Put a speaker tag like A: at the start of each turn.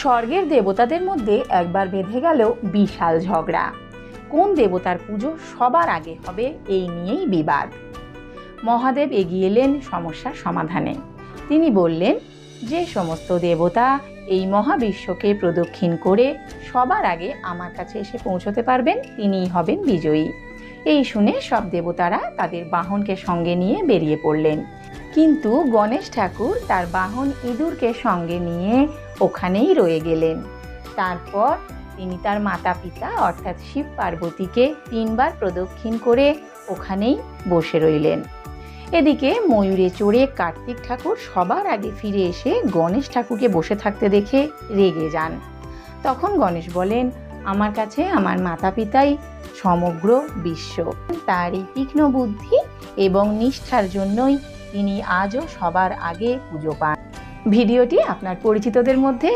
A: স্বর্গের দেবতাদের মধ্যে একবার বেঁধে গেল বিশাল ঝগড়া। কোন দেবতার পুজো সবার আগে হবে এই নিয়েই বিবাদ। মহাদেব এগিয়ে এলেন সমস্যার সমাধানে। তিনি বললেন, যে সমস্ত দেবতা এই মহাবিশ্বকে প্রদক্ষিণ করে সবার আগে আমার কাছে এসে পৌঁছতে পারবেন তিনিই হবেন বিজয়ী। এই শুনে সব দেবতারা তাদের বাহনকে সঙ্গে নিয়ে বেরিয়ে পড়লেন। কিন্তু গণেশ ঠাকুর তার বাহন ইঁদুরকে সঙ্গে নিয়ে ওখানেই রয়ে গেলেন। তারপর তিনি তার মাতা পিতা অর্থাৎ শিব পার্বতীকে 3 বার প্রদক্ষিণ করে ওখানেই বসে রইলেন। এদিকে ময়ূরে চড়ে কার্তিক ঠাকুর সবার আগে ফিরে এসে গণেশ ঠাকুরকে বসে থাকতে দেখে রেগে যান। তখন গণেশ বলেন, আমার কাছে আমার মাতা পিতাই সমগ্র বিশ্ব। তার এই তীক্ষ্ণ বুদ্ধি এবং নিষ্ঠার জন্যই তিনি আজও সবার আগে পুজো পান। ভিডিওটি আপনার পরিচিতদের মধ্যে